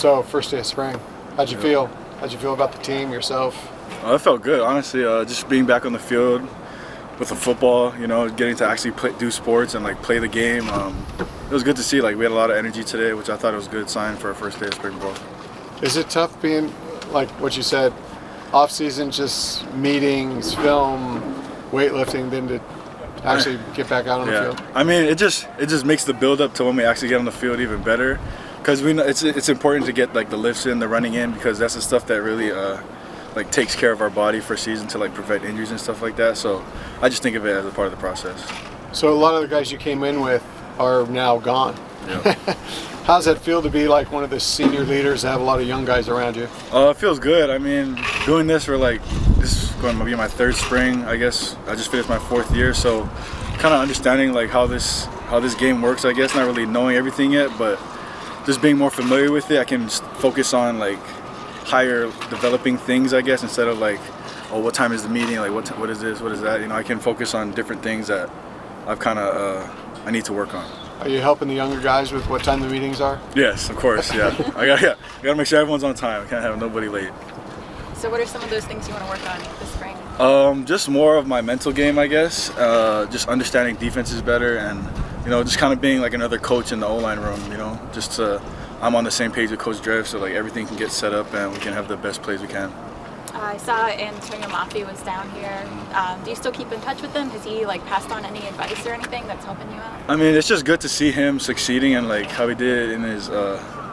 So, first day of spring, how'd you feel? How'd you feel about the team, yourself? I felt good, honestly. Just being back on the field with the football, you know, getting to actually do sports and like play the game. It was good to see. Like we had a lot of energy today, which I thought was a good sign for our first day of spring ball. Is it tough being, like what you said, off season, just meetings, film, weightlifting, then to actually get back out on the field? I mean, it just makes the build up to when we actually get on the field even better, because we know it's important to get like the lifts in, the running in, because that's the stuff that really like takes care of our body for season to like prevent injuries and stuff like that. So I just think of it as a part of the process. So a lot of the guys you came in with are now gone. Yeah. How does that feel to be like one of the senior leaders, to have a lot of young guys around you? It feels good. I mean, doing this for like, this is going to be my third spring, I guess. I just finished my 4th year, so kind of understanding like how this game works, I guess. Not really knowing everything yet, but just being more familiar with it, I can focus on like higher developing things, I guess, instead of like, oh, what time is the meeting? Like, what is this? What is that? You know, I can focus on different things that I've kind of I need to work on. Are you helping the younger guys with what time the meetings are? Yes, of course. Yeah, I gotta make sure everyone's on time. I can't have nobody late. So, what are some of those things you want to work on this spring? Just more of my mental game, I guess. Just understanding defenses better, and you know, just kind of being like another coach in the O-line room. You know, just I'm on the same page with Coach Drev, so like everything can get set up and we can have the best plays we can. I saw Antonio Mafi was down here. Do you still keep in touch with him? Has he like passed on any advice or anything that's helping you out? I mean, it's just good to see him succeeding and like how he did in his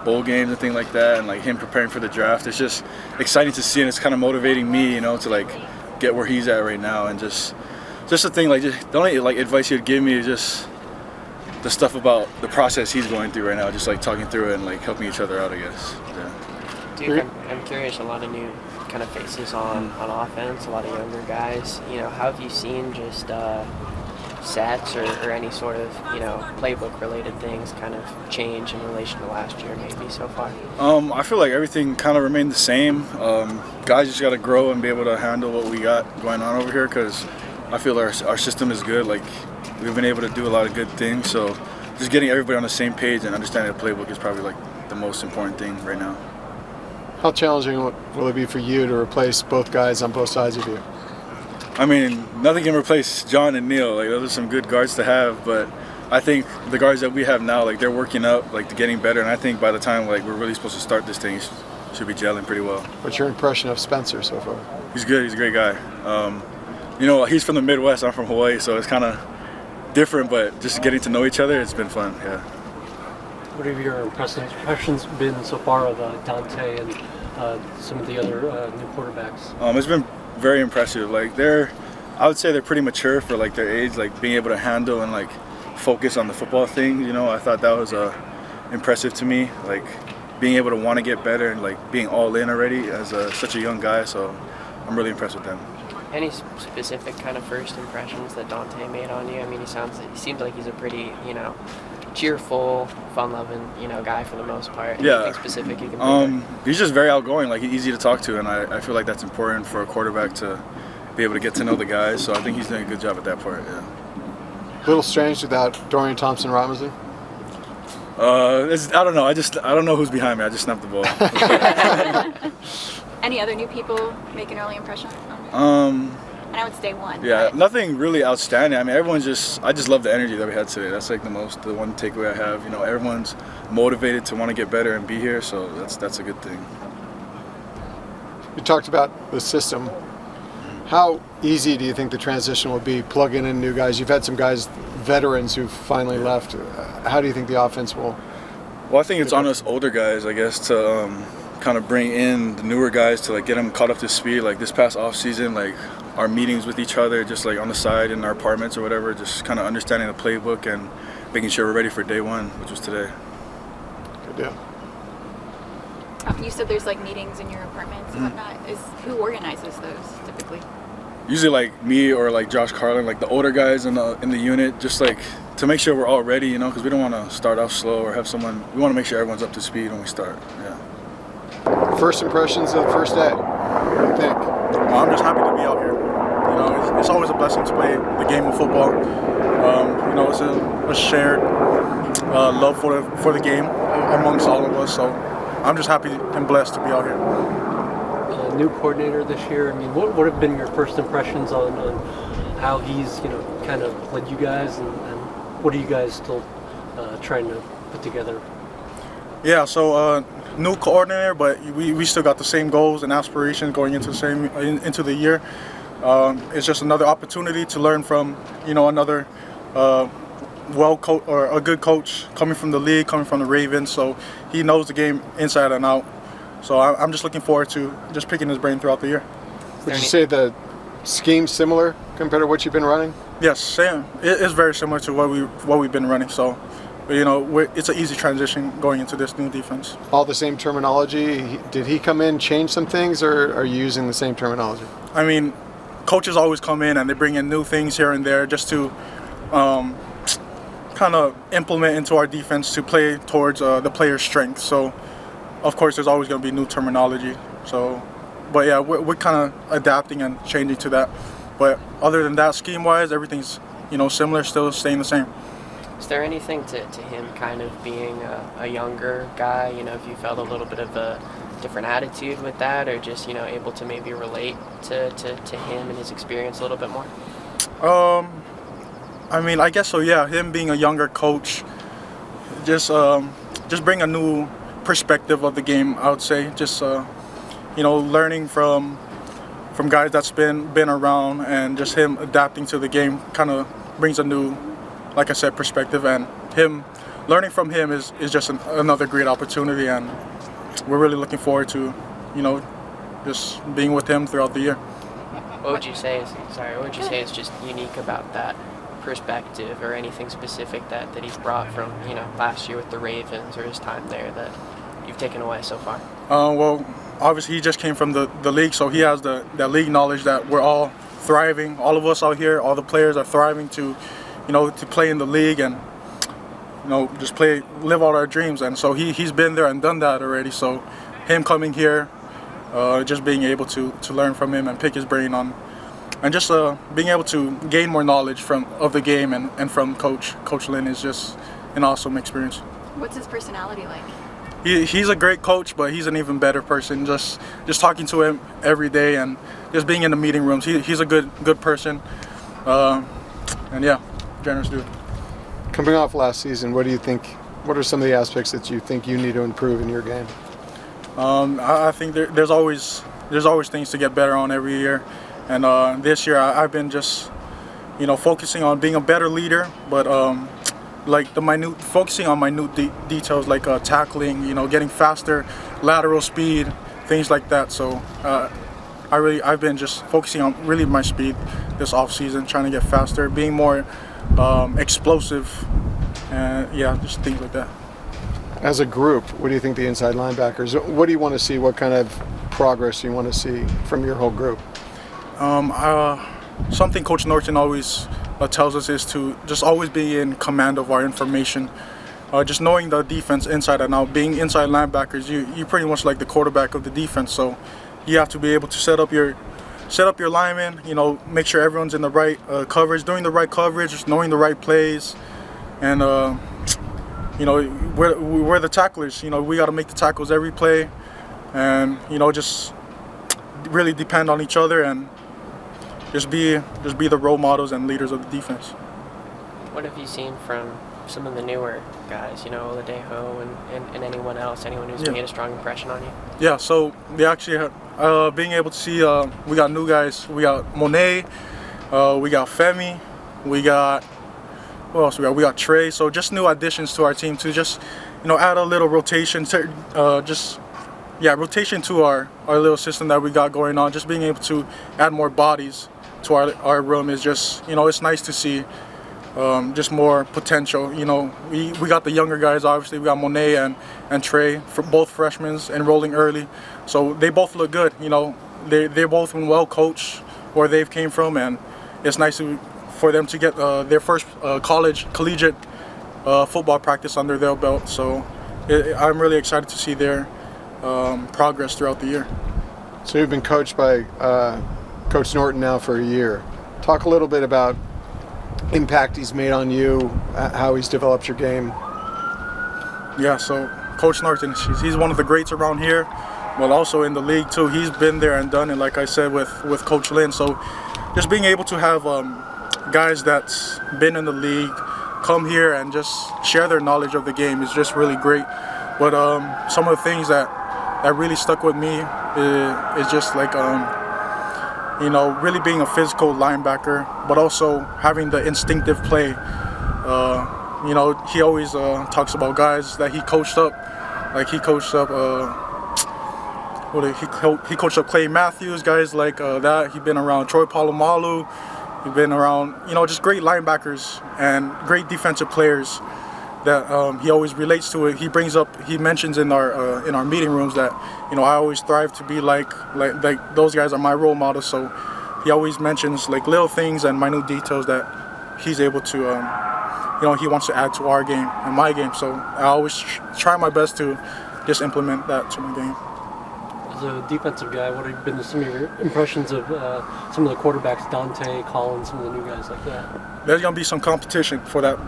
bowl games and things like that, and like him preparing for the draft. It's just exciting to see, and it's kind of motivating me, you know, to like get where he's at right now. And just the thing, like just the only like advice he'd give me is just the stuff about the process he's going through right now, just like talking through it and like helping each other out, I guess. Yeah. Dude, I'm curious, a lot of new kind of faces on offense, a lot of younger guys. You know, how have you seen just sets or any sort of, you know, playbook related things kind of change in relation to last year maybe so far? I feel like everything kind of remained the same. Guys just got to grow and be able to handle what we got going on over here, because I feel our system is good. Like, we've been able to do a lot of good things, so just getting everybody on the same page and understanding the playbook is probably like the most important thing right now. How challenging will it be for you to replace both guys on both sides of you? I mean, nothing can replace John and Neil. Like, those are some good guards to have, but I think the guards that we have now, like, they're working up, like, getting better, and I think by the time like we're really supposed to start this thing, should be gelling pretty well. What's your impression of Spencer so far? He's good. He's a great guy. You know, he's from the Midwest. I'm from Hawaii, so it's kind of different, but just getting to know each other, it's been fun. Yeah. What have your impressions been so far of Dante and some of the other new quarterbacks? It's been very impressive. Like, I would say they're pretty mature for like their age, like being able to handle and like focus on the football thing. You know, I thought that was impressive to me. Like, being able to want to get better and like being all in already as such a young guy. So I'm really impressed with them. Any specific kind of first impressions that Dante made on you? I mean, he seems like he's a pretty, you know, cheerful, fun-loving, you know, guy for the most part. Yeah. Anything specific you can think of? He's just very outgoing. Like, he's easy to talk to, and I feel like that's important for a quarterback to be able to get to know the guys. So I think he's doing a good job at that part. Yeah. A little strange without Dorian Thompson-Robinson? I don't know. I don't know who's behind me. I just snapped the ball. Any other new people make an early impression on you? I know it's day one. Yeah, but nothing really outstanding. I mean, I just love the energy that we had today. That's like the one takeaway I have. You know, everyone's motivated to want to get better and be here, so that's a good thing. You talked about the system. How easy do you think the transition will be plugging in new guys? You've had some guys, veterans, who finally left. How do you think the offense will? Well, I think it's on us older guys, I guess, to kind of bring in the newer guys to like get them caught up to speed. Like this past off season, like our meetings with each other, just like on the side in our apartments or whatever, just kind of understanding the playbook and making sure we're ready for day one, which was today. Good deal. You said there's like meetings in your apartments and whatnot. Who organizes those typically? Usually like me or like Josh Carlin, like the older guys in the unit, just like to make sure we're all ready, you know, because we don't want to start off slow or have someone. We want to make sure everyone's up to speed when we start. Yeah. First impressions of the first day. What do you think? Well, I'm just happy to be out here. You know, it's always a blessing to play the game of football. You know, it's a shared love for the game amongst all of us. So I'm just happy and blessed to be out here. New coordinator this year. I mean, what have been your first impressions on how he's kind of led you guys, and what are you guys still trying to put together? Yeah, so new coordinator, but we still got the same goals and aspirations going into the year. It's just another opportunity to learn from another a good coach coming from the league, coming from the Ravens. So he knows the game inside and out. So I'm just looking forward to just picking his brain throughout the year. Would you say the scheme's similar compared to what you've been running? Yes, same. It is very similar to what we've been running. So, it's an easy transition going into this new defense. All the same terminology. Did he come in, change some things, or are you using the same terminology? I mean, coaches always come in and they bring in new things here and there just to kind of implement into our defense to play towards the player's strengths. So, of course, there's always going to be new terminology. So, but yeah, we're kind of adapting and changing to that. But other than that, scheme-wise, everything's similar, still staying the same. Is there anything to him kind of being a younger guy? If you felt a little bit of a different attitude with that, or just able to maybe relate to him and his experience a little bit more? I mean, I guess so. Yeah, him being a younger coach, just bring a new perspective of the game. I would say, just learning from guys that's been around, and just him adapting to the game kind of brings a new, like I said, perspective. And him learning from him is just another great opportunity, and we're really looking forward to just being with him throughout the year. What would you say is just unique about that perspective, or anything specific that he's brought from last year with the Ravens or his time there that you've taken away so far? Well, obviously he just came from the league, so he has that league knowledge that we're all thriving. All of us out here, all the players are thriving to play in the league and just live out our dreams. And so he's been there and done that already. So him coming here, just being able to learn from him and pick his brain on, and just being able to gain more knowledge of the game and from Coach Lynn is just an awesome experience. What's his personality like? He's a great coach, but he's an even better person. Just talking to him every day and just being in the meeting rooms. He's a good person, and yeah, generous dude. Coming off last season, what do you think? What are some of the aspects that you think you need to improve in your game? I think there's always things to get better on every year, and this year I've been just focusing on being a better leader, but focusing on minute details like tackling, getting faster, lateral speed, things like that. So I've been just focusing on really my speed this off season, trying to get faster, being more explosive, and just things like that. As a group, what do you think the inside linebackers? What do you want to see? What kind of progress do you want to see from your whole group? Something Coach Norton always tells us is to just always be in command of our information. Just knowing the defense inside and out. Being inside linebackers, you pretty much like the quarterback of the defense. So you have to be able to set up your linemen. Make sure everyone's in the right coverage, doing the right coverage, knowing the right plays, and we're the tacklers. We got to make the tackles every play, and just really depend on each other and just be the role models and leaders of the defense. What have you seen from some of the newer guys, Oladejo and anyone else, who's made a strong impression on you? Yeah, so they actually have, being able to see, we got new guys. We got Monet, we got Femi, we got, what else we got? We got Trey. So just new additions to our team to just, add a little rotation to, rotation to our little system that we got going on. Just being able to add more bodies to our room is just, it's nice to see just more potential. We got the younger guys, obviously. We got Monet and Trey, for both freshmen enrolling early. So they both look good. They're both been well coached where they've came from, and it's nice for them to get their first collegiate football practice under their belt. So I'm really excited to see their progress throughout the year. So you've been coached by Coach Norton now for a year. Talk a little bit about impact he's made on you, how he's developed your game. Yeah, so Coach Norton. He's one of the greats around here, but also in the league too. He's been there and done it, like I said, with Coach Lynn. So just being able to have guys that's been in the league come here and just share their knowledge of the game is just really great. But some of the things that really stuck with me is just like really being a physical linebacker, but also having the instinctive play. He always talks about guys that he coached up. Like he coached up he coached up Clay Matthews, guys like that. He's been around Troy Polamalu. He's been around, just great linebackers and great defensive players that he always relates to it. He mentions in our meeting rooms that, I always strive to be like those guys are my role models. So he always mentions like little things and minute details that he's able to, he wants to add to our game and my game. So I always try my best to just implement that to my game. As a defensive guy, what have been some of your impressions of some of the quarterbacks, Dante, Collins, some of the new guys like that? There's gonna be some competition for that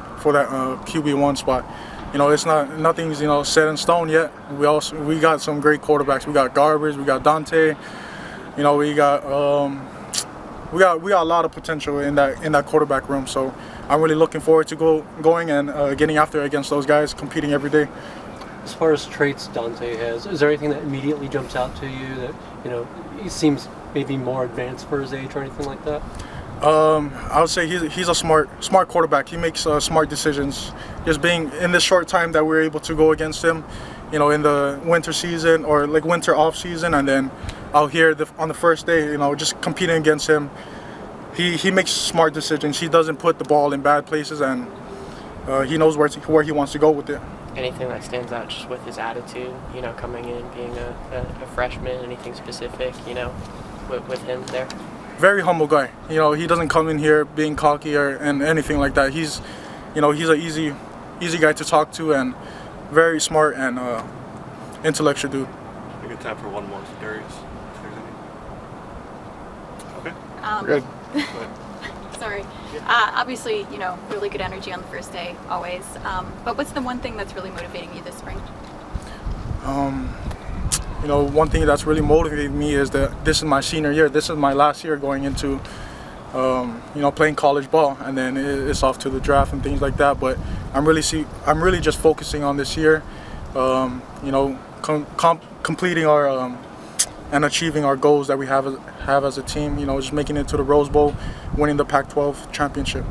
QB1 spot. Nothing's set in stone yet. We got some great quarterbacks. We got Garbers, we got Dante. We got a lot of potential in that quarterback room. So I'm really looking forward to going and getting after against those guys, competing every day. As far as traits Dante has, is there anything that immediately jumps out to you that he seems maybe more advanced for his age or anything like that? I would say he's a smart quarterback. He makes smart decisions. Just being in this short time that we're able to go against him, in the winter season or like winter off season, and then out here on the first day, just competing against him, he makes smart decisions. He doesn't put the ball in bad places, and he knows where he wants to go with it. Anything that stands out just with his attitude, coming in, being a freshman, anything specific, with him there? Very humble guy. He doesn't come in here being cocky and anything like that. He's an easy guy to talk to and very smart and intellectual dude. We got time for one more, Darius. If there's any. Okay. Good. Sorry. Obviously, really good energy on the first day, always. But what's the one thing that's really motivating you this spring? One thing that's really motivating me is that this is my senior year. This is my last year going into, playing college ball, and then it's off to the draft and things like that. But I'm really just focusing on this year, completing our and achieving our goals that we have as a team. Just making it to the Rose Bowl, winning the Pac-12 championship.